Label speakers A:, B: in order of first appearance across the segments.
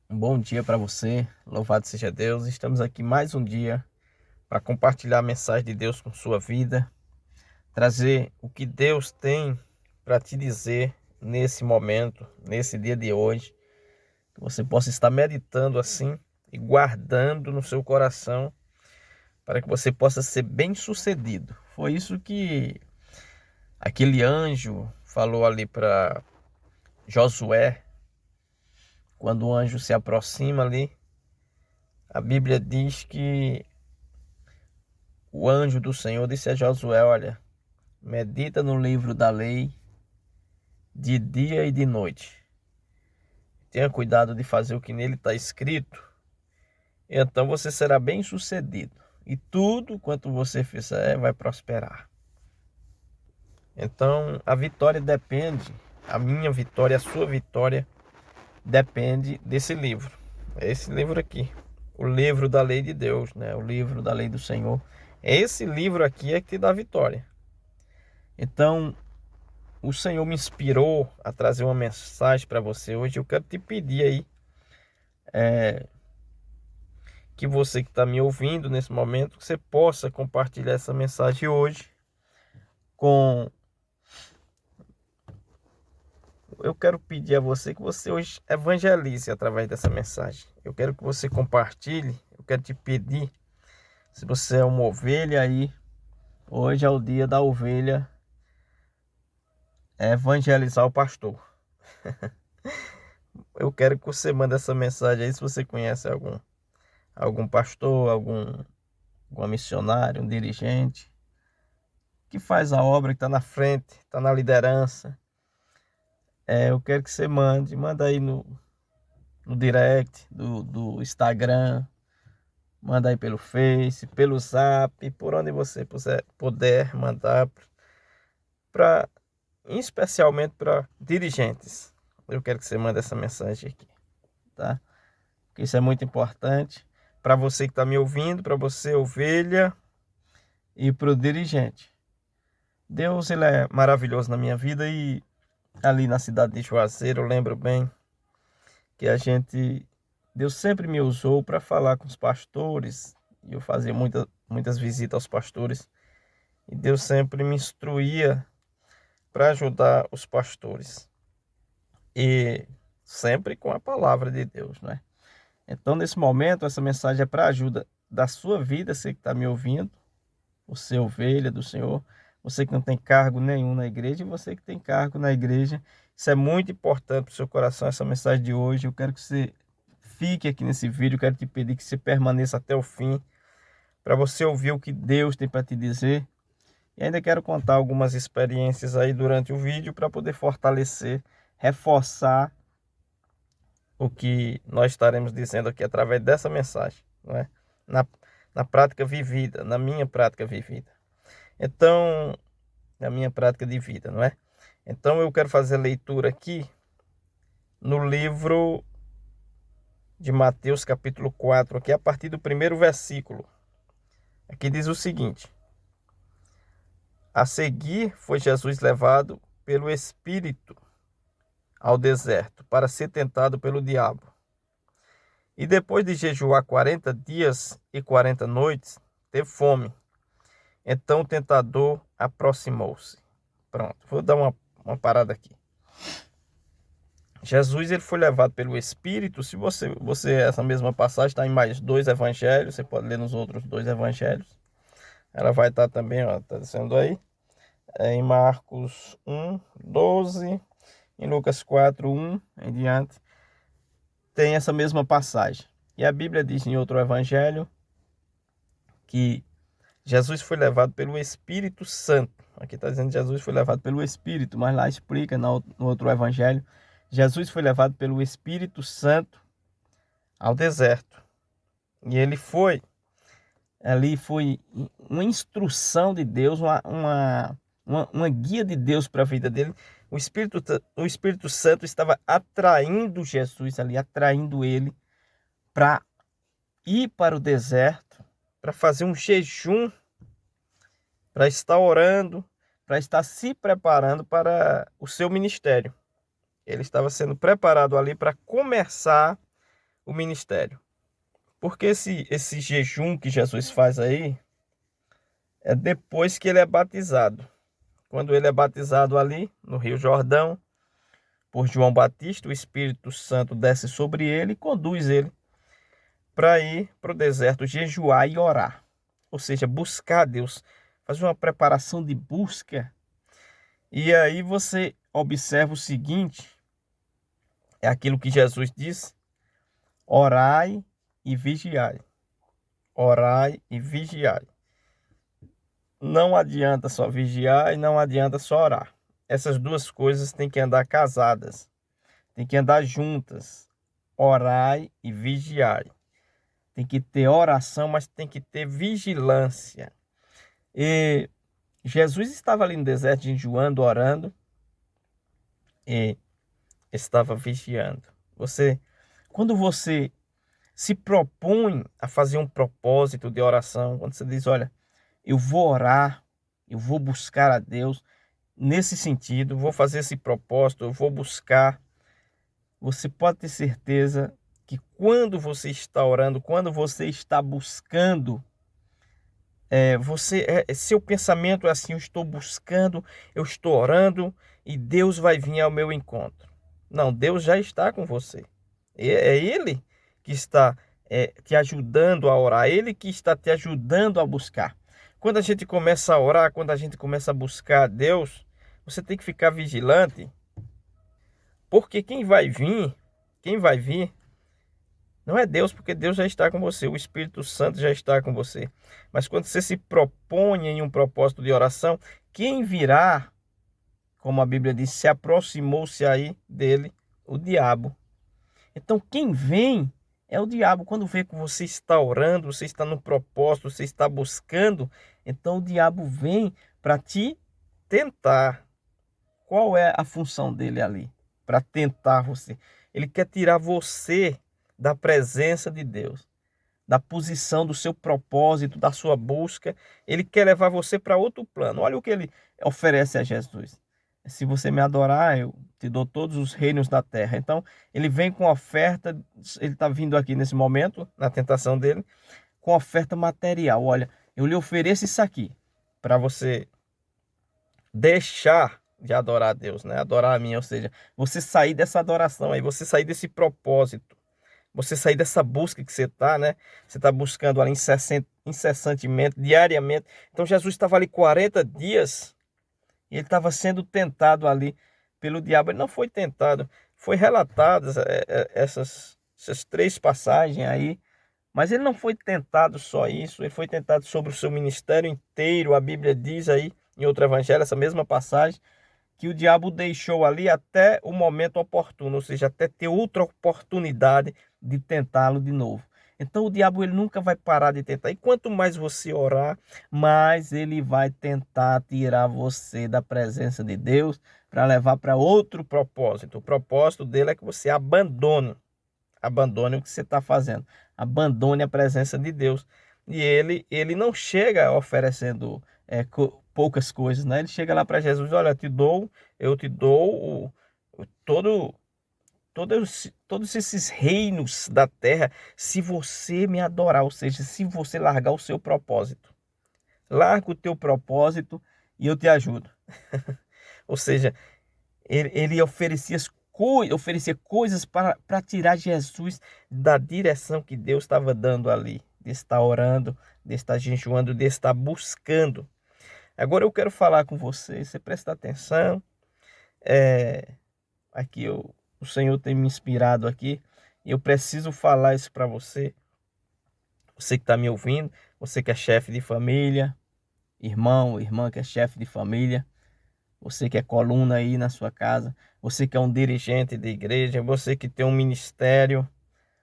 A: Um bom dia para você, louvado seja Deus. Estamos aqui mais um dia para compartilhar a mensagem de Deus com sua vida, trazer o que Deus tem para te dizer nesse momento, nesse dia de hoje, que você possa estar meditando assim e guardando no seu coração para que você possa ser bem-sucedido. Foi isso que aquele anjo falou ali para Josué, quando o anjo se aproxima ali. A Bíblia diz que o anjo do Senhor disse a Josué: olha, medita no livro da lei de dia e de noite. Tenha cuidado de fazer o que nele está escrito, então você será bem sucedido. E tudo quanto você fizer vai prosperar. Então a vitória depende, a minha vitória, a sua vitória depende desse livro. É esse livro aqui, o livro da lei de Deus, né? O livro da lei do Senhor. Esse livro aqui é que te dá vitória. Então, o Senhor me inspirou a trazer uma mensagem para você hoje. Eu quero te pedir aí que você que está me ouvindo nesse momento, que você possa compartilhar essa mensagem hoje com... Eu quero pedir a você que você hoje evangelize através dessa mensagem. Eu quero que você compartilhe. Eu quero te pedir, se você é uma ovelha aí, hoje é o dia da ovelha, evangelizar o pastor. Eu quero que você mande essa mensagem aí se você conhece algum pastor, algum missionário, um dirigente que faz a obra, que está na frente, está na liderança. Eu quero que você manda aí no direct do Instagram, manda aí pelo Face, pelo Zap, por onde você puder mandar, especialmente para dirigentes. Eu quero que você mande essa mensagem aqui, tá? Porque isso é muito importante para você que está me ouvindo, para você, ovelha, e para o dirigente. Deus, ele é maravilhoso na minha vida. E ali na cidade de Juazeiro, eu lembro bem que Deus sempre me usou para falar com os pastores. E eu fazia muitas visitas aos pastores. E Deus sempre me instruía para ajudar os pastores. E sempre com a palavra de Deus, né? Então, nesse momento, essa mensagem é para ajuda da sua vida, você que está me ouvindo, você ovelha do Senhor, você que não tem cargo nenhum na igreja e você que tem cargo na igreja. Isso é muito importante para o seu coração, essa mensagem de hoje. Eu quero que você fique aqui nesse vídeo, eu quero te pedir que você permaneça até o fim, para você ouvir o que Deus tem para te dizer. E ainda quero contar algumas experiências aí durante o vídeo para poder fortalecer, reforçar o que nós estaremos dizendo aqui através dessa mensagem, não é? Na, na prática vivida, na minha prática vivida. Então, na minha prática de vida, não é? Então eu quero fazer a leitura aqui no livro de Mateus capítulo 4, aqui a partir do primeiro versículo. Aqui diz o seguinte: a seguir foi Jesus levado pelo Espírito ao deserto para ser tentado pelo diabo. E depois de jejuar 40 dias e 40 noites, teve fome. Então o tentador aproximou-se. Pronto, vou dar uma parada aqui. Jesus, ele foi levado pelo Espírito. Se você essa mesma passagem está em mais dois evangelhos, você pode ler nos outros dois evangelhos. Ela vai estar também, ó, está dizendo aí, em Marcos 1, 12, em Lucas 4, 1 em diante, tem essa mesma passagem. E a Bíblia diz em outro evangelho que Jesus foi levado pelo Espírito Santo. Aqui está dizendo que Jesus foi levado pelo Espírito, mas lá explica no outro evangelho, Jesus foi levado pelo Espírito Santo ao deserto. E ele ali foi uma instrução de Deus, uma guia de Deus para a vida dele. O Espírito Santo estava atraindo Jesus ali, atraindo ele para ir para o deserto, para fazer um jejum, para estar orando, para estar se preparando para o seu ministério. Ele estava sendo preparado ali para começar o ministério. Porque esse jejum que Jesus faz aí é depois que ele é batizado. Quando ele é batizado ali no Rio Jordão, por João Batista, o Espírito Santo desce sobre ele e conduz ele para ir para o deserto jejuar e orar. Ou seja, buscar a Deus, fazer uma preparação de busca. E aí você observa o seguinte, é aquilo que Jesus disse: orai e vigiai. Orai e vigiai. Não adianta só vigiar e não adianta só orar. Essas duas coisas têm que andar casadas, têm que andar juntas. Orai e vigiai. Tem que ter oração, mas tem que ter vigilância. E Jesus estava ali no deserto, jejuando, orando, e estava vigiando. Quando você se propõe a fazer um propósito de oração, quando você diz, olha, eu vou orar, eu vou buscar a Deus, nesse sentido, vou fazer esse propósito, eu vou buscar, você pode ter certeza que quando você está orando, quando você está buscando, seu pensamento é assim: eu estou buscando, eu estou orando e Deus vai vir ao meu encontro. Não, Deus já está com você. É Ele que está te ajudando a orar, Ele que está te ajudando a buscar. Quando a gente começa a orar, quando a gente começa a buscar a Deus, você tem que ficar vigilante, porque quem vai vir, não é Deus, porque Deus já está com você, o Espírito Santo já está com você. Mas quando você se propõe em um propósito de oração, quem virá, como a Bíblia diz, se aproximou-se aí dele, o diabo. Então quem vem é o diabo. Quando vê que você está orando, você está no propósito, você está buscando, então o diabo vem para te tentar. Qual é a função dele ali? Para tentar você. Ele quer tirar você da presença de Deus, da posição do seu propósito, da sua busca. Ele quer levar você para outro plano. Olha o que ele oferece a Jesus: se você me adorar, eu te dou todos os reinos da terra. Então ele vem com oferta. Ele está vindo aqui nesse momento, na tentação dele, com oferta material. Olha, eu lhe ofereço isso aqui para você deixar de adorar a Deus, né? Adorar a mim, ou seja, você sair dessa adoração aí, você sair desse propósito, você sair dessa busca que você está, né? Você está buscando ali incessantemente, diariamente. Então Jesus estava ali 40 dias e ele estava sendo tentado ali pelo diabo. Ele não foi tentado, foi relatadas essas três passagens aí, mas ele não foi tentado só isso, ele foi tentado sobre o seu ministério inteiro. A Bíblia diz aí, em outro evangelho, essa mesma passagem, que o diabo deixou ali até o momento oportuno, ou seja, até ter outra oportunidade de tentá-lo de novo. Então o diabo ele nunca vai parar de tentar. E quanto mais você orar, mais ele vai tentar tirar você da presença de Deus para levar para outro propósito. O propósito dele é que você abandone o que você está fazendo. Abandone a presença de Deus. E ele não chega oferecendo poucas coisas, né? Ele chega lá para Jesus: olha, eu te dou todos esses reinos da terra, se você me adorar, ou seja, se você largar o seu propósito. Larga o teu propósito e eu te ajudo. Ou seja, ele oferecia coisas para tirar Jesus da direção que Deus estava dando ali, de estar orando, de estar jejuando, de estar buscando. Agora eu quero falar com você presta atenção. Aqui o Senhor tem me inspirado aqui, e eu preciso falar isso para você. Você que está me ouvindo, você que é chefe de família, irmão, irmã que é chefe de família, você que é coluna aí na sua casa, você que é um dirigente de igreja, você que tem um ministério.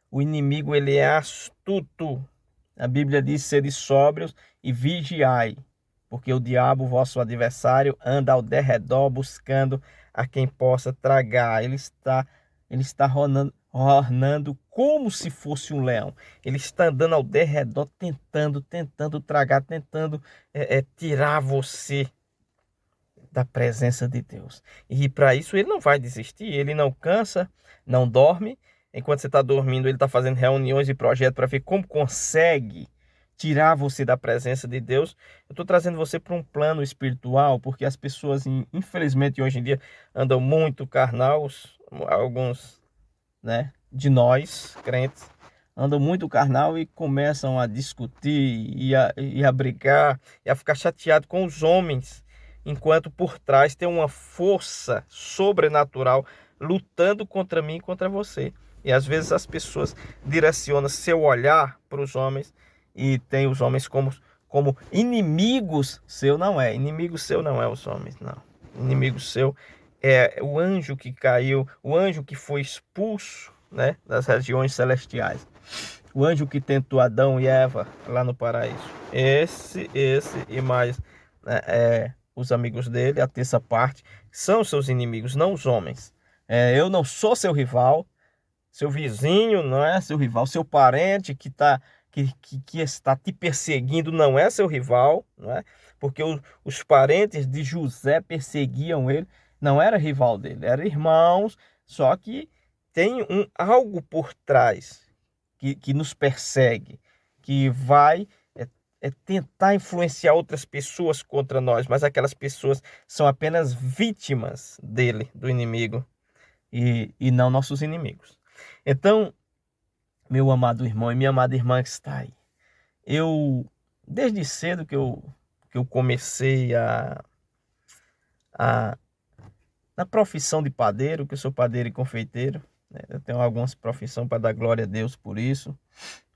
A: O inimigo ele é astuto. A Bíblia diz: sede sóbrios e vigiai, porque o diabo, vosso adversário, anda ao derredor buscando a quem possa tragar. Ele está rornando como se fosse um leão. Ele está andando ao derredor, tentando tragar, tentando tirar você da presença de Deus. E para isso ele não vai desistir, ele não cansa, não dorme, enquanto você está dormindo, ele está fazendo reuniões e projetos para ver como consegue tirar você da presença de Deus. Eu estou trazendo você para um plano espiritual, porque as pessoas, infelizmente, hoje em dia andam muito carnal, alguns, né, de nós, crentes, andam muito carnal e começam a discutir e a brigar e a ficar chateado com os homens, enquanto por trás tem uma força sobrenatural lutando contra mim e contra você. E às vezes as pessoas direcionam seu olhar para os homens e tem os homens como inimigos seu. Não é, inimigo seu não é os homens, não. Inimigo seu é o anjo que caiu, o anjo que foi expulso, né, das regiões celestiais. O anjo que tentou Adão e Eva lá no paraíso. Esse e mais, né, os amigos dele, a terça parte, são seus inimigos, não os homens. Eu não sou seu rival, seu vizinho não é seu rival, seu parente que está te perseguindo não é seu rival, não é? Porque os parentes de José perseguiam ele, não era rival dele, eram irmãos, só que tem algo por trás que nos persegue, que vai tentar influenciar outras pessoas contra nós, mas aquelas pessoas são apenas vítimas dele, do inimigo, e não nossos inimigos. Então, meu amado irmão e minha amada irmã que está aí, desde cedo que eu comecei na profissão de padeiro, que eu sou padeiro e confeiteiro, né? Eu tenho algumas profissões para dar glória a Deus por isso.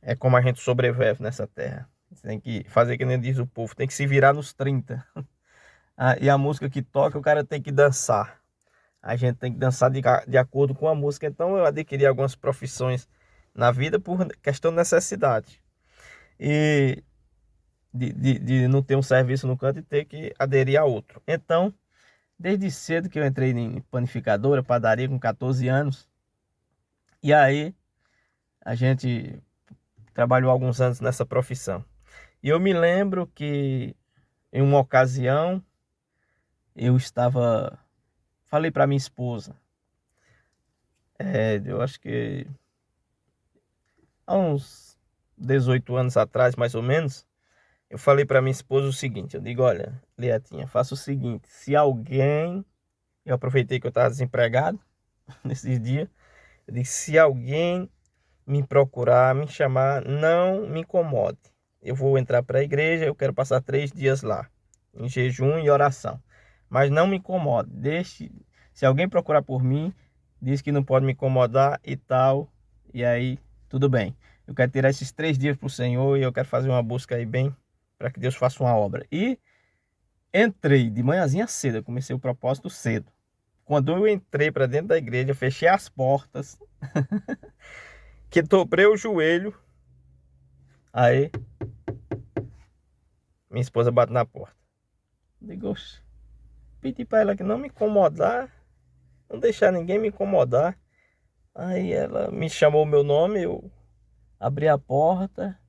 A: É como a gente sobrevive nessa terra. Você tem que fazer que nem diz o povo, tem que se virar nos 30. E a música que toca, o cara tem que dançar. A gente tem que dançar de acordo com a música. Então eu adquiri algumas profissões na vida por questão de necessidade. E de não ter um serviço no canto e ter que aderir a outro. Então, desde cedo que eu entrei em panificadora, padaria com 14 anos. E aí, a gente trabalhou alguns anos nessa profissão. E eu me lembro que em uma ocasião falei para minha esposa, eu acho que há uns 18 anos atrás, mais ou menos, eu falei para minha esposa o seguinte, eu digo, olha, Lietinha, faça o seguinte, se alguém, eu aproveitei que eu estava desempregado nesses dias, eu disse, se alguém me procurar, me chamar, não me incomode. Eu vou entrar para a igreja, eu quero passar 3 dias lá, em jejum e oração. Mas não me incomode, se alguém procurar por mim, diz que não pode me incomodar e tal, e aí tudo bem. Eu quero tirar esses 3 dias para o Senhor e eu quero fazer uma busca aí bem, para que Deus faça uma obra. E entrei de manhãzinha cedo, eu comecei o propósito cedo. Quando eu entrei para dentro da igreja, fechei as portas, que dobrei o joelho, aí minha esposa bate na porta. Digo, pedi para ela que não me incomodar, não deixar ninguém me incomodar. Aí ela me chamou o meu nome, eu abri a porta,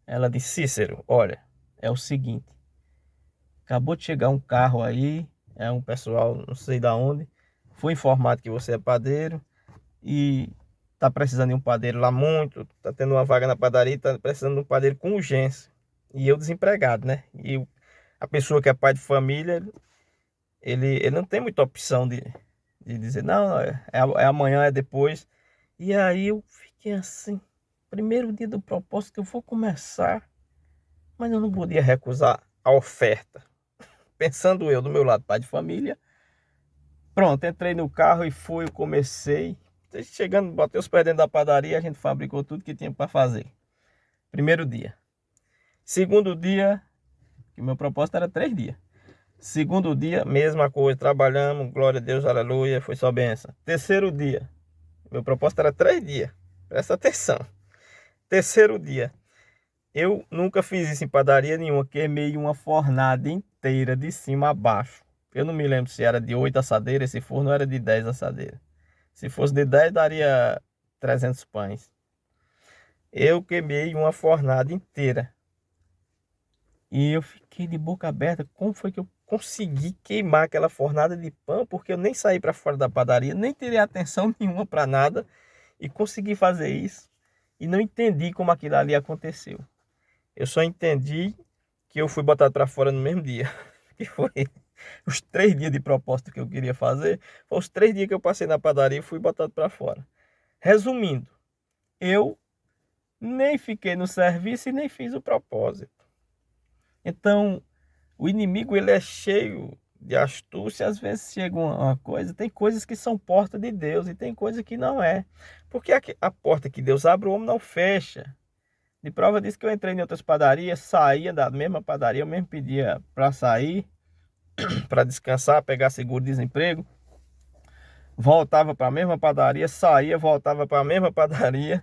A: ela disse, Cícero, olha, é o seguinte, acabou de chegar um carro aí, é um pessoal não sei da onde, foi informado que você é padeiro e tá precisando de um padeiro lá muito, tá tendo uma vaga na padaria, tá precisando de um padeiro com urgência. E eu desempregado, né? E a pessoa que é pai de família, ele não tem muita opção de dizer, não, é amanhã, é depois. E aí eu fiquei assim, primeiro dia do propósito que eu vou começar, mas eu não podia recusar a oferta. Pensando eu do meu lado, pai de família. Pronto, entrei no carro e fui, eu comecei. Chegando, botei os pés dentro da padaria, a gente fabricou tudo que tinha para fazer. Primeiro dia. Segundo dia, que meu propósito era 3 dias. Segundo dia, mesma coisa, trabalhamos, glória a Deus, aleluia, foi só benção. Terceiro dia, meu propósito era 3 dias, presta atenção. Terceiro dia, eu nunca fiz isso em padaria nenhuma, queimei uma fornada inteira de cima a baixo. Eu não me lembro se era de 8 assadeiras, esse forno era de 10 assadeiras. Se fosse de 10, daria 300 pães. Eu queimei uma fornada inteira. E eu fiquei de boca aberta. Como foi que eu consegui queimar aquela fornada de pão? Porque eu nem saí para fora da padaria, nem tirei atenção nenhuma para nada. e consegui fazer isso. E não entendi como aquilo ali aconteceu. Eu só entendi que eu fui botado para fora no mesmo dia. Que foi os 3 dias de propósito que eu queria fazer. Foi os 3 dias que eu passei na padaria e fui botado para fora. Resumindo, eu nem fiquei no serviço e nem fiz o propósito. Então, o inimigo ele é cheio de astúcia. Às vezes chega uma coisa, tem coisas que são porta de Deus e tem coisa que não é. Porque a porta que Deus abre, o homem não fecha. De prova disso que eu entrei em outras padarias, saía da mesma padaria, eu mesmo pedia para sair, para descansar, pegar seguro-desemprego. Voltava para a mesma padaria, saía, voltava para a mesma padaria.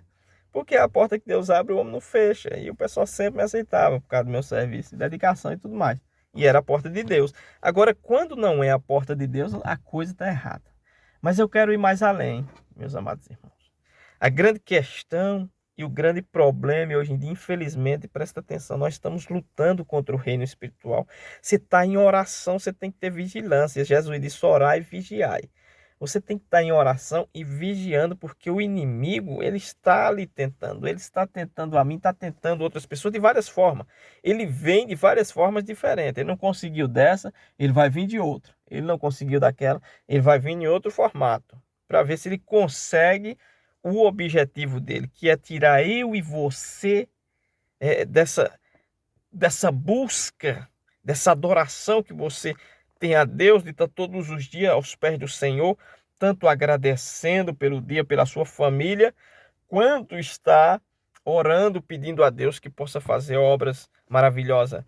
A: Porque a porta que Deus abre, o homem não fecha. E o pessoal sempre me aceitava por causa do meu serviço, dedicação e tudo mais. E era a porta de Deus. Agora, quando não é a porta de Deus, a coisa está errada. Mas eu quero ir mais além, meus amados irmãos. A grande questão e o grande problema hoje em dia, infelizmente, presta atenção, nós estamos lutando contra o reino espiritual. Você está em oração, você tem que ter vigilância. Jesus disse: orai e vigiai. Você tem que estar em oração e vigiando, porque o inimigo, ele está ali tentando. Ele está tentando a mim, está tentando outras pessoas de várias formas. Ele vem de várias formas diferentes. Ele não conseguiu dessa, ele vai vir de outra. Ele não conseguiu daquela, ele vai vir em outro formato. Para ver se ele consegue o objetivo dele, que é tirar eu e você dessa busca, dessa adoração que você tem a Deus, de estar todos os dias aos pés do Senhor, tanto agradecendo pelo dia, pela sua família, quanto está orando, pedindo a Deus que possa fazer obras maravilhosas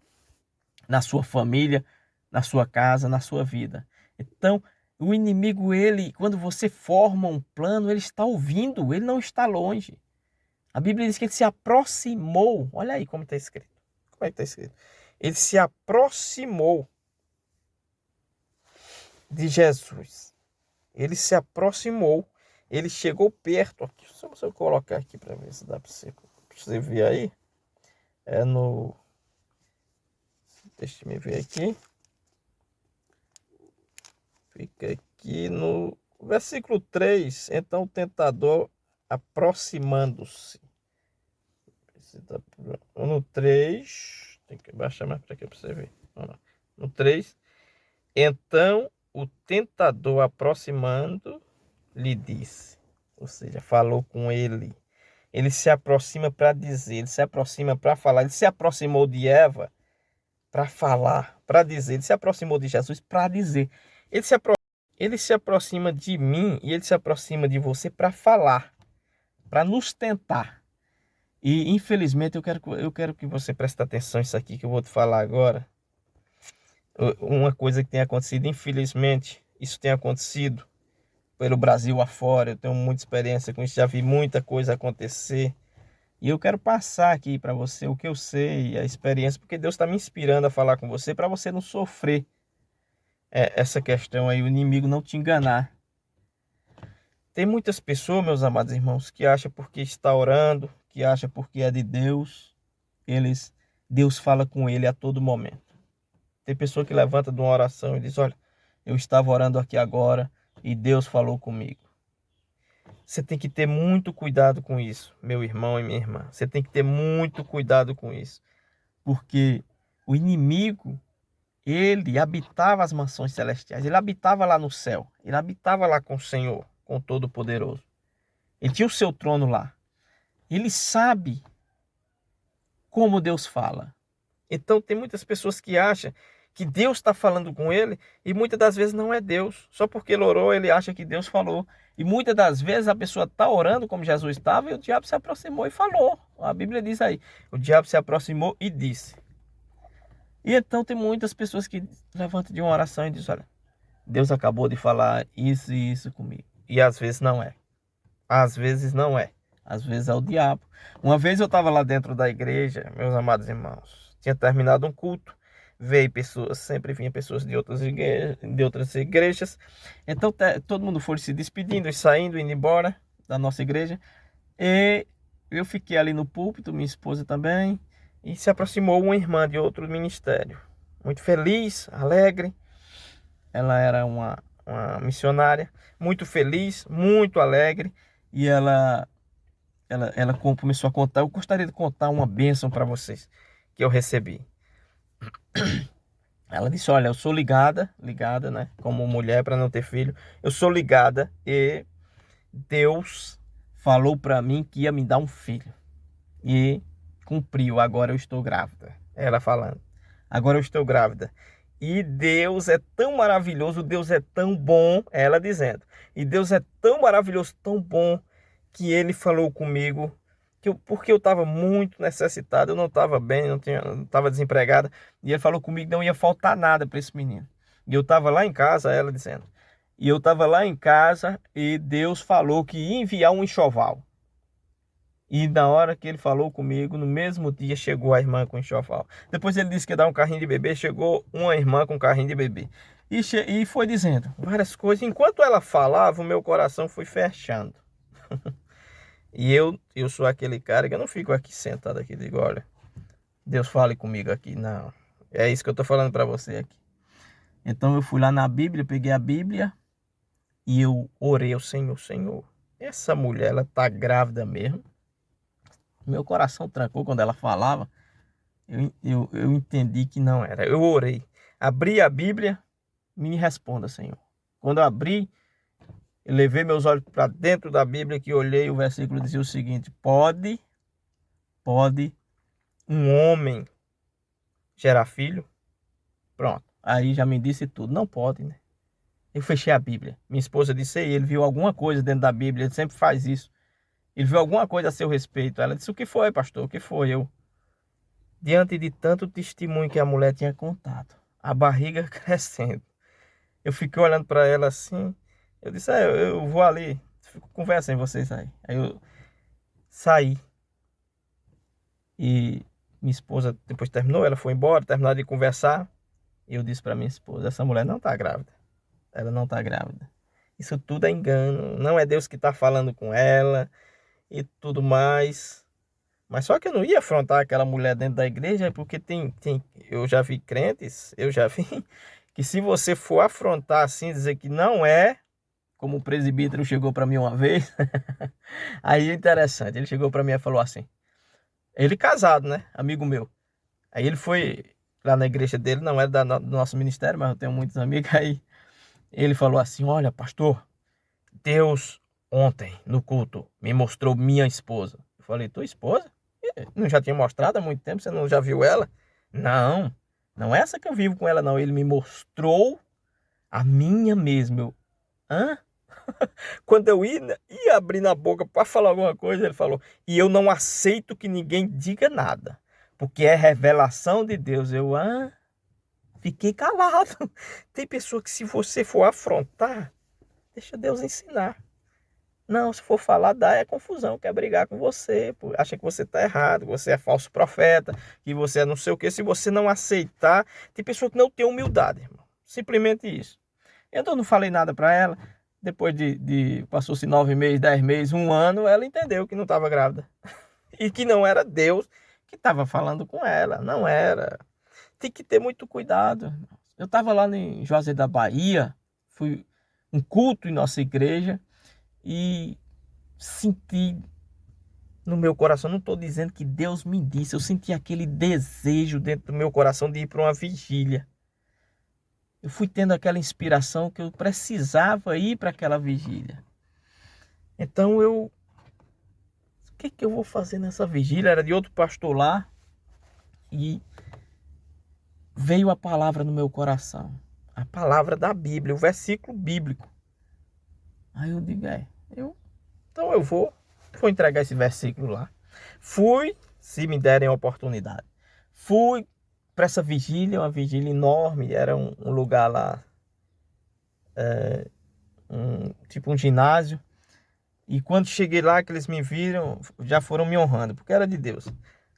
A: na sua família, na sua casa, na sua vida. Então, o inimigo, ele, quando você forma um plano, ele está ouvindo, ele não está longe. A Bíblia diz que ele se aproximou. Olha aí como está escrito. Como é que está escrito? Ele se aproximou de Jesus. Ele se aproximou. Ele chegou perto. Aqui, só se eu colocar aqui para ver se dá para você ver aí. É no... Deixa eu ver aqui. Fica aqui no versículo 3. Então o tentador aproximando-se. No 3. Tem que baixar mais para aqui para você ver. No 3. Então o tentador aproximando lhe disse. Ou seja, falou com ele. Ele se aproxima para dizer. Ele se aproxima para falar. Ele se aproximou de Eva para falar, para dizer. Ele se aproximou de Jesus para dizer. Ele se aproxima de mim e ele se aproxima de você para falar, para nos tentar. E infelizmente eu quero que você preste atenção nisso aqui que eu vou te falar agora. Uma coisa que tem acontecido, infelizmente, isso tem acontecido pelo Brasil afora. Eu tenho muita experiência com isso, já vi muita coisa acontecer. E eu quero passar aqui para você o que eu sei, a experiência, porque Deus está me inspirando a falar com você para você não sofrer essa questão aí, o inimigo não te enganar. Tem muitas pessoas, meus amados irmãos, que acham porque está orando, que acham porque é de Deus, Deus fala com ele a todo momento. Tem pessoa que levanta de uma oração e diz: olha, eu estava orando aqui agora e Deus falou comigo. Você tem que ter muito cuidado com isso, meu irmão e minha irmã. Você tem que ter muito cuidado com isso. Porque o inimigo, ele habitava as mansões celestiais. Ele habitava lá no céu. Ele habitava lá com o Senhor, com o Todo-Poderoso. Ele tinha o seu trono lá. Ele sabe como Deus fala. Então tem muitas pessoas que acham que Deus está falando com ele e muitas das vezes não é Deus. Só porque ele orou, ele acha que Deus falou. E muitas das vezes a pessoa está orando como Jesus estava e o diabo se aproximou e falou. A Bíblia diz aí, o diabo se aproximou e disse. E então tem muitas pessoas que levantam de uma oração e dizem: olha, Deus acabou de falar isso e isso comigo. E às vezes não é. Às vezes não é. Às vezes é o diabo. Uma vez eu estava lá dentro da igreja, meus amados irmãos. Tinha terminado um culto. Veio pessoas, sempre vinha pessoas de outras igrejas. Então todo mundo foi se despedindo e saindo, indo embora da nossa igreja. E eu fiquei ali no púlpito, minha esposa também. E se aproximou uma irmã de outro ministério. Muito feliz, alegre. Ela era uma missionária. Muito feliz, muito alegre. E ela começou a contar. Eu gostaria de contar uma bênção para vocês que eu recebi. Ela disse: olha, eu sou ligada, né? Como mulher para não ter filho, eu sou ligada e Deus falou para mim que ia me dar um filho e cumpriu. Agora eu estou grávida. Ela falando: agora eu estou grávida. E Deus é tão maravilhoso, Deus é tão bom, ela dizendo. E Deus é tão maravilhoso, tão bom, que Ele falou comigo, porque eu estava muito necessitado, eu não estava bem, não estava desempregada. E Ele falou comigo que não ia faltar nada para esse menino. E eu estava lá em casa, ela dizendo. E eu estava lá em casa e Deus falou que ia enviar um enxoval. E na hora que ele falou comigo, no mesmo dia chegou a irmã com enxoval. Depois ele disse que ia dar um carrinho de bebê, chegou uma irmã com um carrinho de bebê. E foi dizendo várias coisas. Enquanto ela falava, o meu coração foi fechando. E eu sou aquele cara que eu não fico aqui sentado aqui e digo: olha, Deus fale comigo aqui. Não, é isso que eu tô falando para você aqui. Então eu fui lá na Bíblia, peguei a Bíblia e eu orei ao Senhor: Senhor, essa mulher, ela tá grávida mesmo? Meu coração trancou quando ela falava. Eu entendi que não era. Eu orei. Abri a Bíblia, me responda, Senhor. Quando eu abri, eu levei meus olhos para dentro da Bíblia, que olhei, o versículo dizia o seguinte: pode um homem gerar filho? Pronto. Aí já me disse tudo. Não pode, né? Eu fechei a Bíblia. Minha esposa disse: ele viu alguma coisa dentro da Bíblia. Ele sempre faz isso. Ele viu alguma coisa a seu respeito. Ela disse: o que foi, pastor? O que foi? Diante de tanto testemunho que a mulher tinha contado, a barriga crescendo, eu fiquei olhando para ela assim. Eu disse: eu vou ali, conversem vocês aí. Aí eu saí e minha esposa depois terminou, ela foi embora, terminaram de conversar. E eu disse para minha esposa: essa mulher não está grávida, ela não está grávida. Isso tudo é engano, não é Deus que está falando com ela e tudo mais. Mas só que eu não ia afrontar aquela mulher dentro da igreja, porque eu já vi crentes, eu já vi que se você for afrontar assim, dizer que não é, como o presbítero chegou para mim uma vez, aí é interessante, ele chegou para mim e falou assim, ele casado, né, amigo meu, aí ele foi lá na igreja dele, não era do nosso ministério, mas eu tenho muitos amigos, aí ele falou assim: olha, pastor, Deus ontem no culto me mostrou minha esposa. Eu falei: tua esposa? Não já tinha mostrado há muito tempo? Você não já viu ela? Não, não é essa que eu vivo com ela, não. Ele me mostrou a minha mesmo. Hã? Quando eu ia abrir na boca para falar alguma coisa, ele falou: e eu não aceito que ninguém diga nada, porque é revelação de Deus. Fiquei calado. Tem pessoa que, se você for afrontar, deixa Deus ensinar. Não, se for falar, dá confusão, quer brigar com você, acha que você está errado, que você é falso profeta, que você é não sei o que. Se você não aceitar, tem pessoa que não tem humildade, irmão. Simplesmente isso. Então eu não falei nada para ela. Depois passou-se 9 meses, 10 meses, um ano, ela entendeu que não estava grávida. E que não era Deus que estava falando com ela, não era. Tem que ter muito cuidado. Eu estava lá em Juazeiro da Bahia, fui um culto em nossa igreja, e senti no meu coração, não estou dizendo que Deus me disse, eu senti aquele desejo dentro do meu coração de ir para uma vigília. Eu fui tendo aquela inspiração que eu precisava ir para aquela vigília. Então o que eu vou fazer nessa vigília? Era de outro pastor lá e veio a palavra no meu coração. A palavra da Bíblia, o versículo bíblico. Aí eu digo: então eu vou entregar esse versículo lá. Fui, se me derem a oportunidade. Fui para essa vigília, uma vigília enorme, era um lugar lá, tipo um ginásio. E quando cheguei lá, que eles me viram, já foram me honrando, porque era de Deus.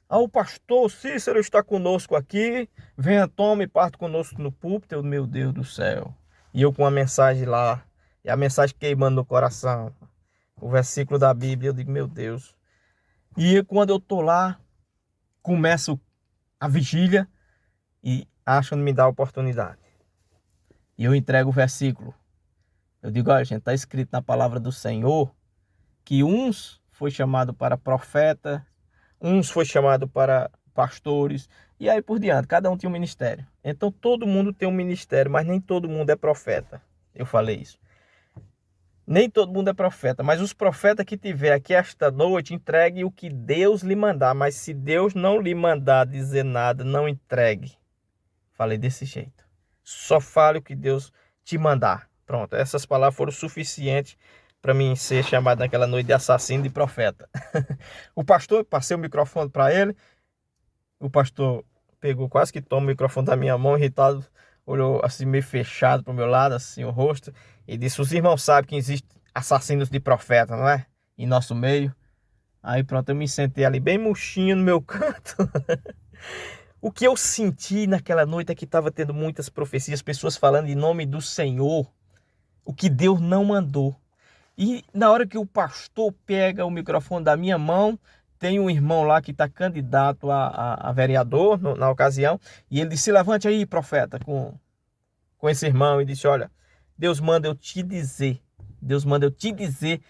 A: O pastor Cícero está conosco aqui, venha, tome parte conosco no púlpito. Eu, meu Deus do céu. E eu com a mensagem lá, e a mensagem queimando no coração, o versículo da Bíblia, eu digo: meu Deus. E quando eu tô lá, começo a vigília e acham de me dar a oportunidade. E eu entrego o versículo. Eu digo: olha, gente, está escrito na palavra do Senhor que uns foi chamado para profeta, uns foi chamado para pastores, e aí por diante, cada um tinha um ministério. Então todo mundo tem um ministério, mas nem todo mundo é profeta. Eu falei isso. Nem todo mundo é profeta, mas os profetas que tiver aqui esta noite, entregue o que Deus lhe mandar. Mas se Deus não lhe mandar dizer nada, não entregue. Falei desse jeito. Só fale o que Deus te mandar. Pronto, essas palavras foram suficientes para mim ser chamado naquela noite de assassino de profeta. O pastor, passei o microfone para ele. O pastor pegou, quase que toma o microfone da minha mão, irritado, olhou assim meio fechado para o meu lado, assim o rosto, e disse: os irmãos sabem que existem assassinos de profeta, não é? Em nosso meio. Aí pronto, eu me sentei ali bem murchinho no meu canto. O que eu senti naquela noite é que estava tendo muitas profecias, pessoas falando em nome do Senhor, o que Deus não mandou. E na hora que o pastor pega o microfone da minha mão, tem um irmão lá que está candidato a vereador na ocasião, e ele disse: levante aí, profeta, com esse irmão, e disse: olha, Deus manda eu te dizer, Deus manda eu te dizer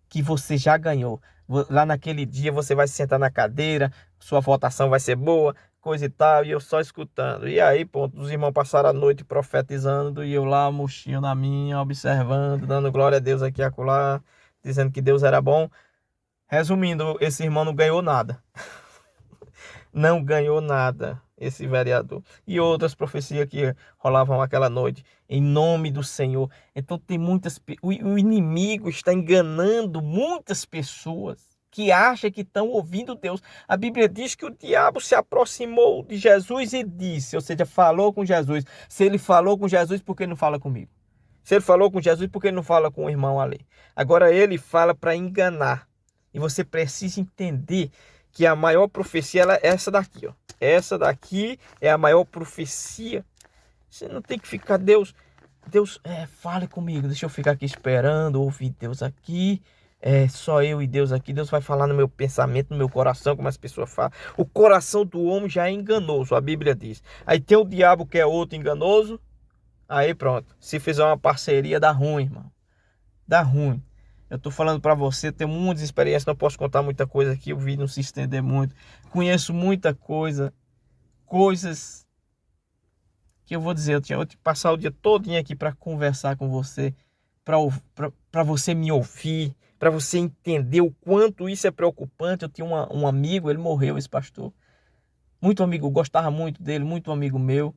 A: que você já ganhou. Lá naquele dia você vai se sentar na cadeira, sua votação vai ser boa, coisa e tal, e eu só escutando. E aí, ponto, os irmãos passaram a noite profetizando, e eu lá, murchinho na minha, observando, dando glória a Deus aqui e acolá, dizendo que Deus era bom. Resumindo, esse irmão não ganhou nada. Não ganhou nada, esse vereador. E outras profecias que rolavam aquela noite, em nome do Senhor. Então tem muitas... O inimigo está enganando muitas pessoas que acham que estão ouvindo Deus. A Bíblia diz que o diabo se aproximou de Jesus e disse, ou seja, falou com Jesus. Se ele falou com Jesus, por que não fala comigo? Se ele falou com Jesus, por que não fala com o irmão ali? Agora ele fala para enganar. E você precisa entender que a maior profecia é essa daqui, ó. Essa daqui é a maior profecia. Você não tem que ficar, Deus, fale comigo, deixa eu ficar aqui esperando, ouvir Deus aqui. Só eu e Deus aqui. Deus vai falar no meu pensamento, no meu coração, como as pessoas falam. O coração do homem já é enganoso, a Bíblia diz. Aí tem o diabo que é outro enganoso. Aí pronto, se fizer uma parceria dá ruim, irmão. Dá ruim. Eu tô falando para você, tenho muitas experiências, não posso contar muita coisa aqui, o vídeo não se estender muito. Conheço muita coisa, coisas que eu vou dizer, eu tinha que passar o dia todinho aqui para conversar com você, para você me ouvir, para você entender o quanto isso é preocupante. Eu tinha um amigo, ele morreu, esse pastor. Muito amigo, gostava muito dele, muito amigo meu.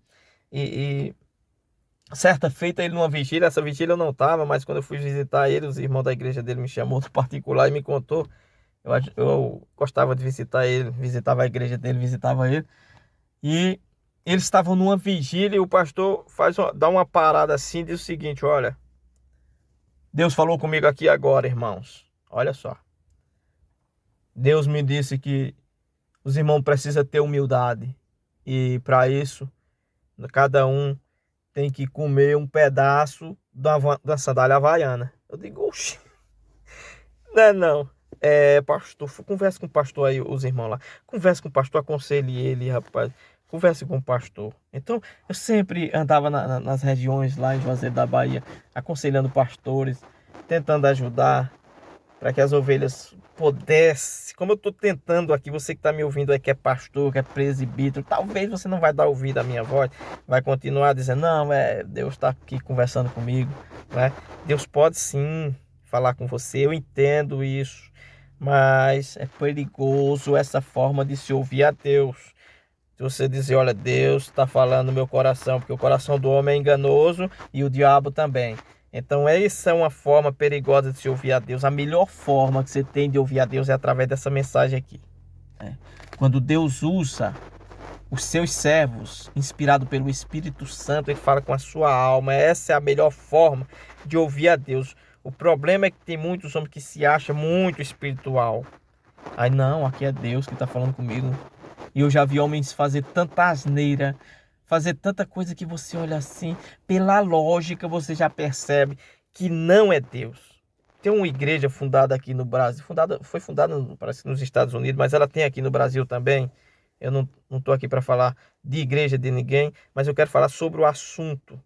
A: Certa feita ele numa vigília, essa vigília eu não estava, mas quando eu fui visitar ele, os irmãos da igreja dele me chamou no particular e me contou. Eu gostava de visitar ele, visitava a igreja dele, visitava ele. E eles estavam numa vigília e o pastor dá uma parada assim e diz o seguinte: olha, Deus falou comigo aqui agora, irmãos. Olha só. Deus me disse que os irmãos precisam ter humildade. E para isso, cada um tem que comer um pedaço da sandália havaiana. Eu digo, oxi, não. Pastor, converse com o pastor aí, os irmãos lá. Converse com o pastor, aconselhe ele, rapaz. Converse com o pastor. Então, eu sempre andava nas regiões lá em Juazeiro da Bahia, aconselhando pastores, tentando ajudar para que as ovelhas pudessem, como eu estou tentando aqui, você que está me ouvindo aí, que é pastor, que é presbítero, talvez você não vai dar ouvido à minha voz, vai continuar dizendo, não, Deus está aqui conversando comigo, né? Deus pode sim falar com você, eu entendo isso, mas é perigoso essa forma de se ouvir a Deus. Se você dizer, olha, Deus está falando no meu coração, porque o coração do homem é enganoso e o diabo também. Então essa é uma forma perigosa de se ouvir a Deus. A melhor forma que você tem de ouvir a Deus é através dessa mensagem aqui. Quando Deus usa os seus servos, inspirado pelo Espírito Santo, ele fala com a sua alma. Essa é a melhor forma de ouvir a Deus. O problema é que tem muitos homens que se acham muito espiritual. Aí não, aqui é Deus que está falando comigo. E eu já vi homens fazer tanta asneira, fazer tanta coisa que você olha assim, pela lógica você já percebe que não é Deus. Tem uma igreja fundada aqui no Brasil, foi fundada parece que nos Estados Unidos, mas ela tem aqui no Brasil também. Eu não estou aqui para falar de igreja de ninguém, mas eu quero falar sobre o assunto.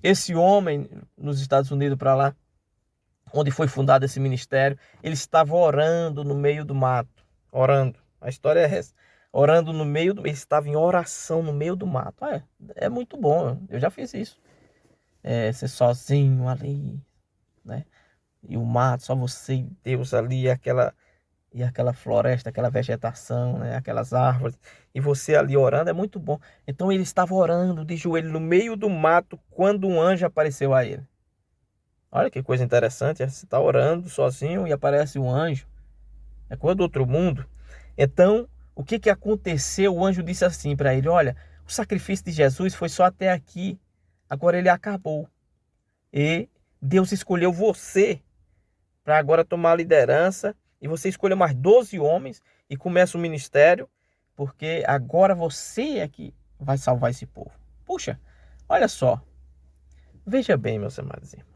A: Esse homem nos Estados Unidos para lá, onde foi fundado esse ministério, ele estava orando no meio do mato. Orando. A história é essa. Orando no meio do... Ele estava em oração no meio do mato. É muito bom. Eu já fiz isso. Ser sozinho ali, né? E o mato, só você e Deus ali, e aquela floresta, aquela vegetação, né? Aquelas árvores. E você ali orando, é muito bom. Então ele estava orando de joelho no meio do mato quando um anjo apareceu a ele. Olha que coisa interessante, você está orando sozinho e aparece um anjo. É coisa do outro mundo. Então, o que aconteceu? O anjo disse assim para ele: olha, o sacrifício de Jesus foi só até aqui. Agora ele acabou. E Deus escolheu você para agora tomar a liderança. E você escolheu mais 12 homens e começa o ministério. Porque agora você é que vai salvar esse povo. Puxa, olha só. Veja bem, meus amados irmãos.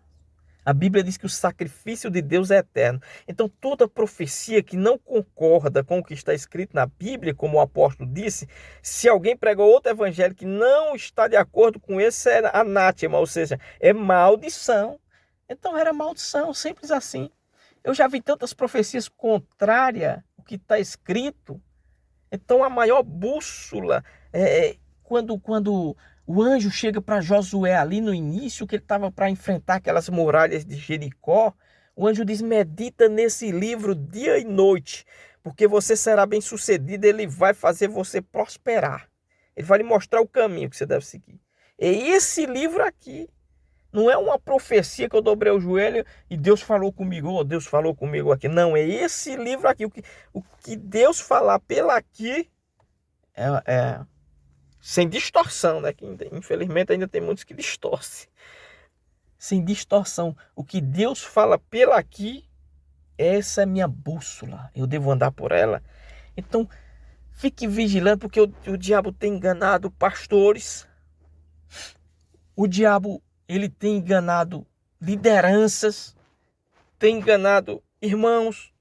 A: A Bíblia diz que o sacrifício de Deus é eterno. Então, toda profecia que não concorda com o que está escrito na Bíblia, como o apóstolo disse, se alguém pregou outro evangelho que não está de acordo com esse, é anátema, ou seja, é maldição. Então, era maldição, simples assim. Eu já vi tantas profecias contrárias ao que está escrito. Então, a maior bússola quando o anjo chega para Josué ali no início, que ele estava para enfrentar aquelas muralhas de Jericó, o anjo diz: medita nesse livro dia e noite, porque você será bem sucedido, ele vai fazer você prosperar. Ele vai lhe mostrar o caminho que você deve seguir. É esse livro aqui. Não é uma profecia que eu dobrei o joelho e Deus falou comigo, ou Deus falou comigo aqui. Não, é esse livro aqui. O que Deus falar pela aqui sem distorção, né? Que infelizmente ainda tem muitos que distorcem. Sem distorção. O que Deus fala pela aqui, essa é minha bússola. Eu devo andar por ela. Então, fique vigilante, porque o diabo tem enganado pastores. O diabo, ele tem enganado lideranças. Tem enganado irmãos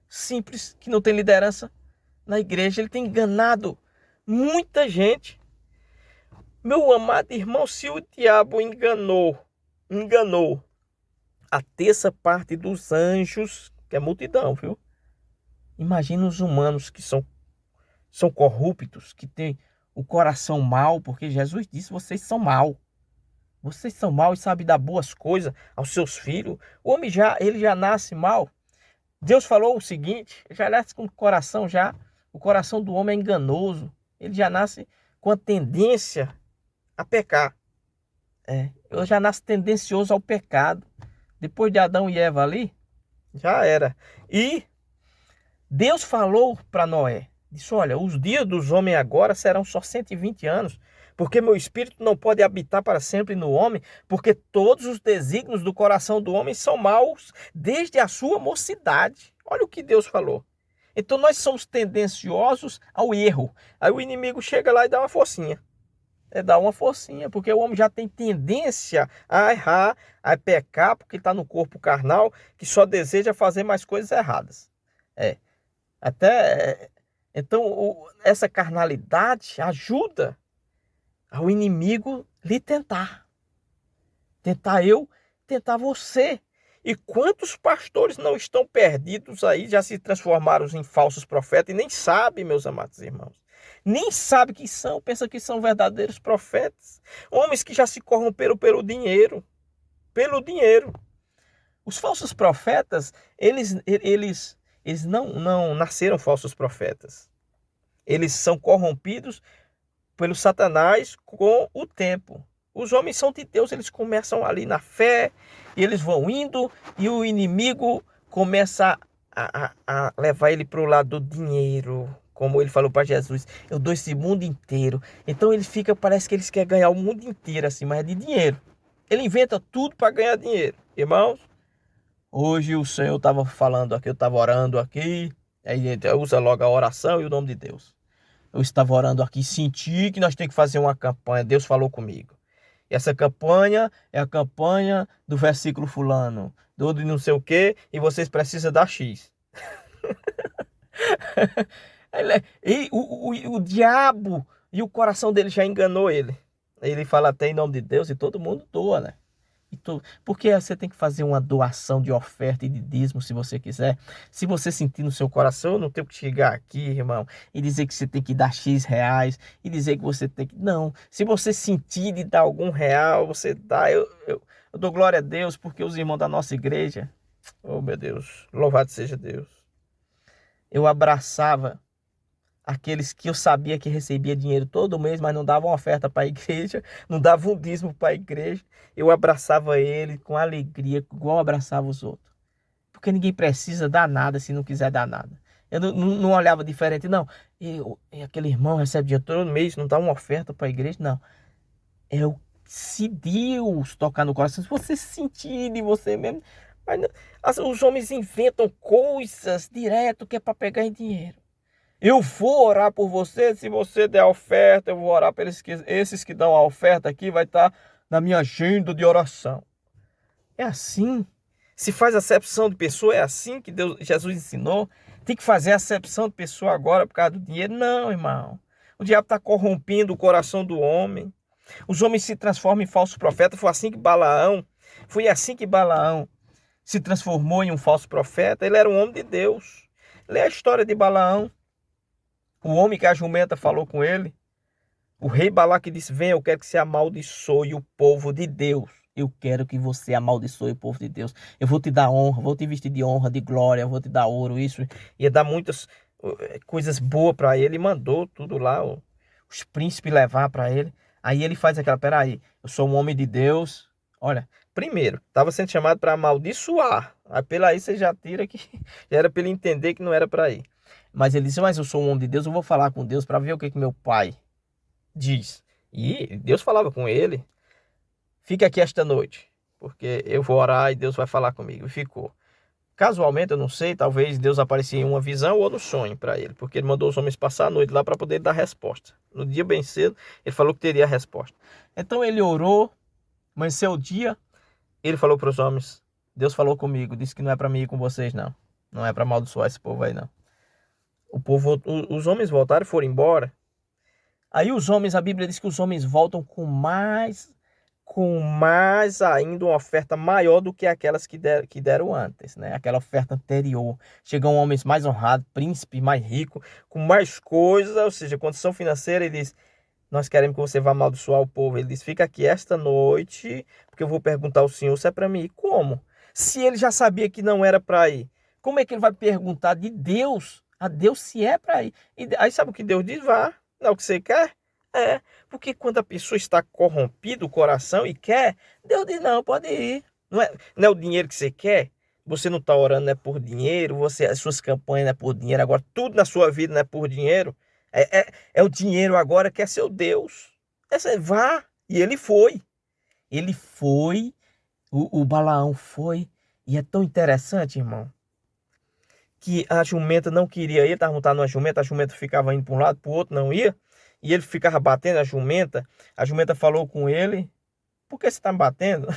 A: simples que não tem liderança na igreja. Ele tem enganado muita gente. Meu amado irmão, se o diabo enganou a terça parte dos anjos, que é multidão, viu? Imagina os humanos que são corruptos, que têm o coração mau, porque Jesus disse: vocês são mau. Vocês são mau e sabem dar boas coisas aos seus filhos. O homem ele já nasce mal. Deus falou o seguinte: já nasce com o coração o coração do homem é enganoso. Ele já nasce com a tendência a pecar. Eu já nasço tendencioso ao pecado. Depois de Adão e Eva ali, já era. E Deus falou para Noé, disse: olha, os dias dos homens agora serão só 120 anos, porque meu espírito não pode habitar para sempre no homem, porque todos os desígnios do coração do homem são maus desde a sua mocidade. Olha o que Deus falou. Então nós somos tendenciosos ao erro. Aí o inimigo chega lá e dá uma forcinha. Dá uma forcinha, porque o homem já tem tendência a errar, a pecar, porque está no corpo carnal, que só deseja fazer mais coisas erradas. Então, essa carnalidade ajuda ao inimigo lhe tentar. Tentar eu, tentar você. E quantos pastores não estão perdidos aí, já se transformaram em falsos profetas e nem sabem, meus amados irmãos. Nem sabe que são, pensa que são verdadeiros profetas. Homens que já se corromperam pelo dinheiro. Pelo dinheiro. Os falsos profetas, eles não nasceram falsos profetas. Eles são corrompidos pelo Satanás com o tempo. Os homens são de Deus, eles começam ali na fé, e eles vão indo, e o inimigo começa a levar ele para o lado do dinheiro. Como ele falou para Jesus: eu dou esse mundo inteiro. Então ele fica, parece que eles querem ganhar o mundo inteiro assim, mas é de dinheiro. Ele inventa tudo para ganhar dinheiro. Irmãos, hoje o Senhor estava falando aqui, eu estava orando aqui, aí usa logo a oração e o nome de Deus. Eu estava orando aqui, senti que nós temos que fazer uma campanha. Deus falou comigo. E essa campanha é a campanha do versículo fulano, do não sei o quê, e vocês precisam dar X. E o diabo e o coração dele já enganou ele. Ele fala até em nome de Deus e todo mundo doa, né? Porque você tem que fazer uma doação de oferta e de dízimo se você quiser. Se você sentir no seu coração, eu não tenho que chegar aqui, irmão, e dizer que você tem que dar X reais, e dizer que você tem que... Não, se você sentir de dar algum real, você dá. Eu dou glória a Deus, porque os irmãos da nossa igreja, oh meu Deus, louvado seja Deus. Eu abraçava aqueles que eu sabia que recebia dinheiro todo mês, mas não davam oferta para a igreja, não davam um dízimo para a igreja. Eu abraçava ele com alegria, igual abraçava os outros. Porque ninguém precisa dar nada se não quiser dar nada. Eu não olhava diferente, não. Aquele irmão recebe dinheiro todo mês, não dá uma oferta para a igreja, não. Se Deus tocar no coração, se você sentir de você mesmo. Mas os homens inventam coisas direto que é para pegar em dinheiro. Eu vou orar por você, se você der oferta, eu vou orar por esses que dão a oferta aqui, vai estar na minha agenda de oração. É assim. Se faz acepção de pessoa, é assim que Jesus ensinou. Tem que fazer acepção de pessoa agora por causa do dinheiro? Não, irmão. O diabo está corrompendo o coração do homem. Os homens se transformam em falso profeta. Foi assim que Balaão se transformou em um falso profeta. Ele era um homem de Deus. Lê a história de Balaão. O homem que a jumenta falou com ele. O rei Balaque disse: vem, eu quero que você amaldiçoe o povo de Deus. Eu quero que você amaldiçoe o povo de Deus. Eu vou te dar honra, vou te vestir de honra, de glória, eu vou te dar ouro, isso. Ia dar muitas coisas boas para ele. E mandou tudo lá, os príncipes levar para ele. Aí ele faz aquela, peraí, eu sou um homem de Deus. Olha, primeiro, estava sendo chamado para amaldiçoar. Aí pela aí você já tira que já era para ele entender que não era para ir. Mas ele disse, mas eu sou um homem de Deus, eu vou falar com Deus para ver o que meu pai diz. E Deus falava com ele. Fica aqui esta noite, porque eu vou orar e Deus vai falar comigo. E ficou. Casualmente, eu não sei, talvez Deus aparecia em uma visão ou no sonho para ele, porque ele mandou os homens passar a noite lá para poder dar resposta. No dia bem cedo, ele falou que teria a resposta. Então ele orou, amanheceu o dia, ele falou para os homens, Deus falou comigo, disse que não é para mim ir com vocês não. Não é para amaldiçoar esse povo aí não. Os homens voltaram e foram embora. Aí os homens, a Bíblia diz que os homens voltam com mais ainda uma oferta maior do que aquelas que deram antes, né? Aquela oferta anterior. Chegam homens mais honrados, príncipe mais rico, com mais coisas, ou seja, condição financeira. Ele diz, nós queremos que você vá amaldiçoar o povo. Ele diz, fica aqui esta noite, porque eu vou perguntar ao Senhor se é para mim ir. Como? Se ele já sabia que não era para ir, como é que ele vai perguntar de Deus, a Deus se é para ir? E aí sabe o que Deus diz? Vá, não é o que você quer? É, porque quando a pessoa está corrompida o coração e quer, Deus diz, não, pode ir. Não é o dinheiro que você quer? Você não está orando, não é por dinheiro, as suas campanhas não é por dinheiro, agora tudo na sua vida não é por dinheiro. É o dinheiro agora que é seu Deus. Vá. E ele foi. Ele foi, o Balaão foi. E é tão interessante, irmão, que a jumenta não queria ir, estava montado numa jumenta, a jumenta ficava indo para um lado, para o outro, não ia. E ele ficava batendo a jumenta falou com ele, por que você está me batendo?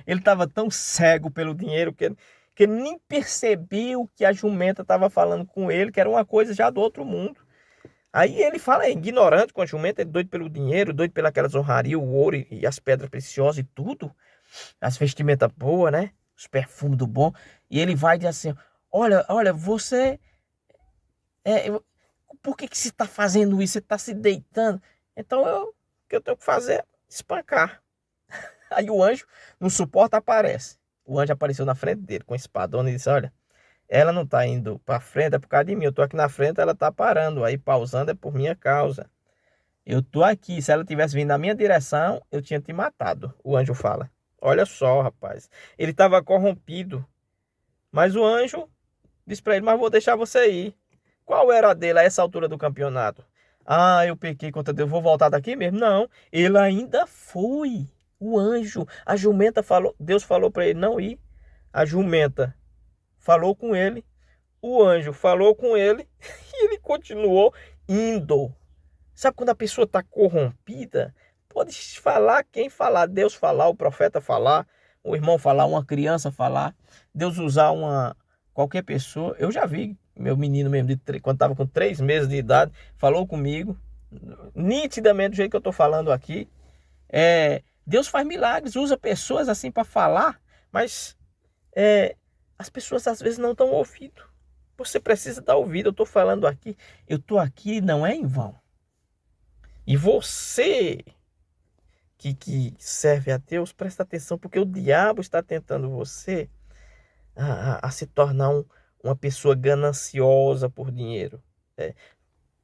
A: Ele estava tão cego pelo dinheiro que ele nem percebeu que a jumenta estava falando com ele, que era uma coisa já do outro mundo. Aí ele fala, é ignorante com a jumenta, ele é doido pelo dinheiro, doido pelas honrarias, o ouro e as pedras preciosas e tudo, as vestimentas boas, né? Os perfumes do bom. E ele vai dizer assim, olha, você... por que você está fazendo isso? Você está se deitando? Então, o que eu tenho que fazer é espancar. Aí o anjo, no suporte, aparece. O anjo apareceu na frente dele, com a espadona, e disse, olha, ela não está indo para frente, é por causa de mim. Eu estou aqui na frente, ela está parando. Aí, pausando, é por minha causa. Eu estou aqui. Se ela tivesse vindo na minha direção, eu tinha te matado. O anjo fala. Olha só, rapaz. Ele estava corrompido. Mas o anjo disse para ele, mas vou deixar você ir. Qual era a dele a essa altura do campeonato? Ah, eu pequei contra Deus, vou voltar daqui mesmo? Não, ele ainda foi. O anjo, a jumenta falou, Deus falou para ele não ir. A jumenta falou com ele, o anjo falou com ele e ele continuou indo. Sabe quando a pessoa está corrompida? Pode falar quem falar, Deus falar, o profeta falar, o irmão falar, uma criança falar, Deus usar qualquer pessoa. Eu já vi meu menino mesmo, quando estava com 3 meses de idade, falou comigo, nitidamente do jeito que eu estou falando aqui. Deus faz milagres, usa pessoas assim para falar, mas as pessoas às vezes não estão ouvindo. Você precisa dar ouvido. Eu estou falando aqui, eu estou aqui não é em vão. E você que serve a Deus, presta atenção, porque o diabo está tentando você a se tornar uma pessoa gananciosa por dinheiro.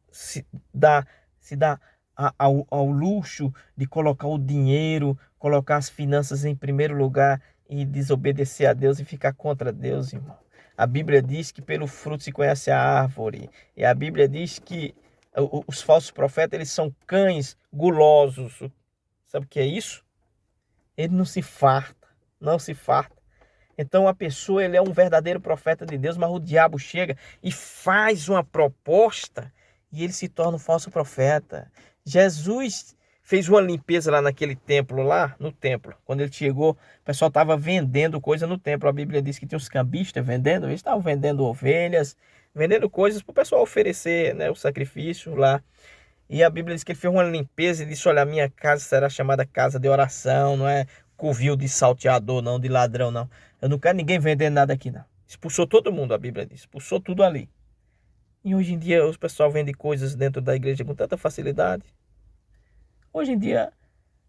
A: Se dá ao luxo de colocar o dinheiro, colocar as finanças em primeiro lugar e desobedecer a Deus e ficar contra Deus, irmão. A Bíblia diz que pelo fruto se conhece a árvore. E a Bíblia diz que os falsos profetas, eles são cães gulosos. Sabe o que é isso? Ele não se farta, não se farta. Então a pessoa, ele é um verdadeiro profeta de Deus, mas o diabo chega e faz uma proposta e ele se torna um falso profeta. Jesus fez uma limpeza lá naquele templo, lá no templo. Quando ele chegou, o pessoal estava vendendo coisa no templo. A Bíblia diz que tinha os cambistas vendendo, eles estavam vendendo ovelhas, vendendo coisas para o pessoal oferecer, né, o sacrifício lá. E a Bíblia diz que ele fez uma limpeza e disse, olha, a minha casa será chamada casa de oração, não é covil de salteador, não, de ladrão, não. Eu não quero ninguém vendendo nada aqui, não. Expulsou todo mundo, a Bíblia diz. Expulsou tudo ali. E hoje em dia os pessoal vende coisas dentro da igreja com tanta facilidade. Hoje em dia,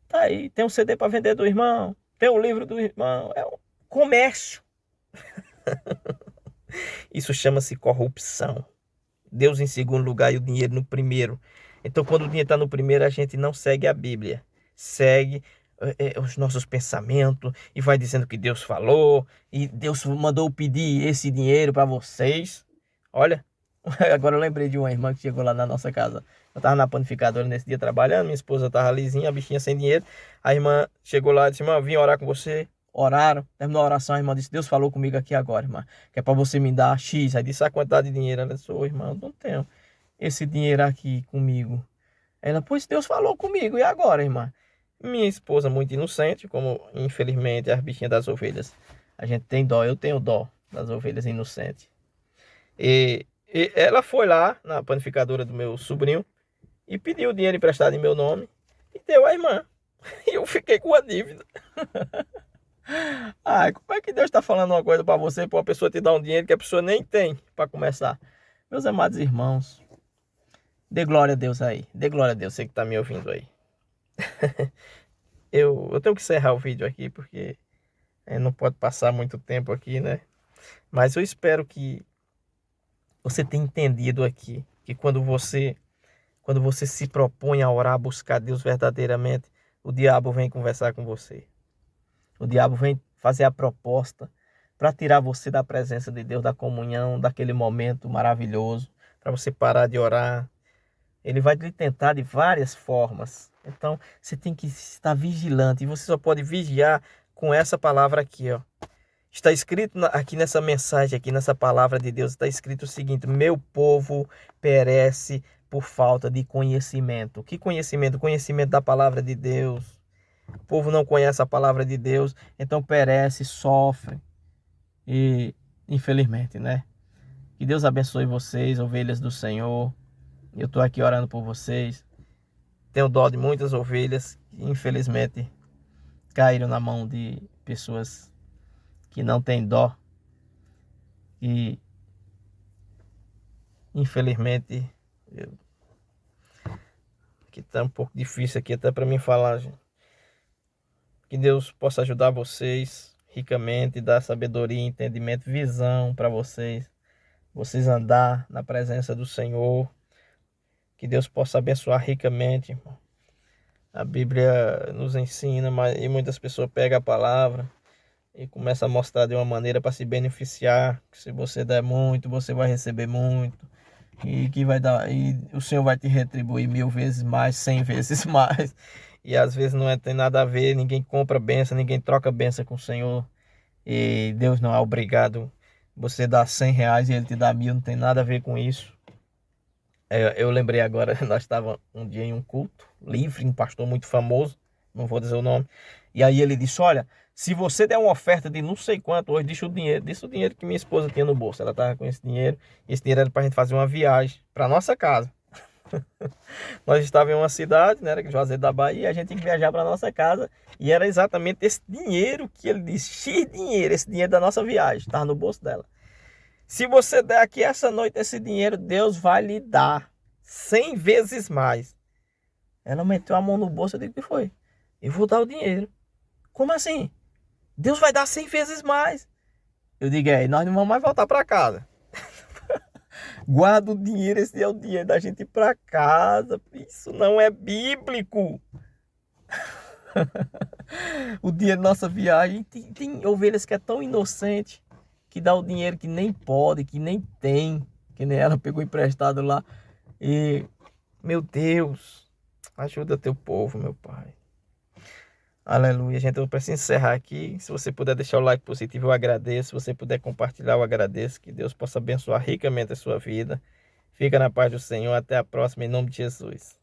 A: tá aí, tem um CD para vender do irmão, tem um livro do irmão, é um comércio. Isso chama-se corrupção. Deus em segundo lugar e o dinheiro no primeiro. Então, quando o dinheiro está no primeiro, a gente não segue a Bíblia. Segue os nossos pensamentos e vai dizendo que Deus falou e Deus mandou pedir esse dinheiro para vocês. Olha, agora eu lembrei de uma irmã que chegou lá na nossa casa. Eu estava na panificadora nesse dia trabalhando, minha esposa estava lisinha, a bichinha sem dinheiro. A irmã chegou lá e disse, irmã, eu vim orar com você. Oraram, terminou a oração, a irmã disse, Deus falou comigo aqui agora, irmã, que é para você me dar X. Aí disse a quantidade de dinheiro. Ela disse, ô irmã, eu não tenho esse dinheiro aqui comigo. Ela, pois Deus falou comigo, e agora, irmã? Minha esposa, muito inocente, como infelizmente as bichinhas das ovelhas, a gente tem dó, eu tenho dó das ovelhas inocentes. E ela foi lá na panificadora do meu sobrinho e pediu o dinheiro emprestado em meu nome e deu à irmã. E eu fiquei com a dívida. Ai, como é que Deus está falando uma coisa para você, para uma pessoa te dar um dinheiro que a pessoa nem tem para começar? Meus amados irmãos, dê glória a Deus aí. Dê glória a Deus, você que está me ouvindo aí. Eu tenho que encerrar o vídeo aqui, porque não pode passar muito tempo aqui, né? Mas eu espero que você tenha entendido aqui, que quando você se propõe a orar, a buscar Deus verdadeiramente, o diabo vem conversar com você. O diabo vem fazer a proposta para tirar você da presença de Deus, da comunhão, daquele momento maravilhoso, para você parar de orar. Ele vai lhe tentar de várias formas. Então, você tem que estar vigilante. E você só pode vigiar com essa palavra aqui, ó. Está escrito aqui nessa mensagem, aqui nessa palavra de Deus, está escrito o seguinte: meu povo perece por falta de conhecimento. Que conhecimento? Conhecimento da palavra de Deus. O povo não conhece a palavra de Deus, então perece, sofre. E, infelizmente, né? Que Deus abençoe vocês, ovelhas do Senhor. Eu estou aqui orando por vocês. Tenho dó de muitas ovelhas que, infelizmente, caíram na mão de pessoas que não têm dó. E, infelizmente, que está um pouco difícil aqui até para mim falar, gente. Que Deus possa ajudar vocês ricamente, dar sabedoria, entendimento, visão para vocês. Vocês andar na presença do Senhor. Que Deus possa abençoar ricamente, irmão. A Bíblia nos ensina, e muitas pessoas pegam a palavra e começam a mostrar de uma maneira para se beneficiar. Que se você der muito, você vai receber muito. E o Senhor vai te retribuir 1000 vezes mais, 100 vezes mais. E às vezes não tem nada a ver, ninguém compra bênção, ninguém troca bênção com o Senhor. E Deus não é obrigado. Você dá R$100 e Ele te dá 1000, não tem nada a ver com isso. Eu lembrei agora, nós estávamos um dia em um culto livre, um pastor muito famoso, não vou dizer o nome. E aí ele disse, olha, se você der uma oferta de não sei quanto, hoje disse o dinheiro que minha esposa tinha no bolso. Ela estava com esse dinheiro, e esse dinheiro era para a gente fazer uma viagem para nossa casa. Nós estávamos em uma cidade, né, era Juazeiro da Bahia, e a gente tinha que viajar para nossa casa, e era exatamente esse dinheiro que ele disse, X dinheiro, esse dinheiro da nossa viagem, estava no bolso dela. Se você der aqui essa noite esse dinheiro, Deus vai lhe dar 100 vezes mais. Ela meteu a mão no bolso, eu digo, o que foi? Eu vou dar o dinheiro. Como assim? Deus vai dar 100 vezes mais. Eu digo, nós não vamos mais voltar para casa. Guarda o dinheiro, esse é o dinheiro da gente ir para casa. Isso não é bíblico. O dinheiro da nossa viagem. Tem ovelhas que é tão inocente que dá o dinheiro que nem pode, que nem tem. Que nem ela pegou emprestado lá. E, meu Deus, ajuda teu povo, meu Pai. Aleluia, gente, eu preciso encerrar aqui. Se você puder deixar o like positivo, eu agradeço. Se você puder compartilhar, eu agradeço. Que Deus possa abençoar ricamente a sua vida. Fica na paz do Senhor. Até a próxima, em nome de Jesus.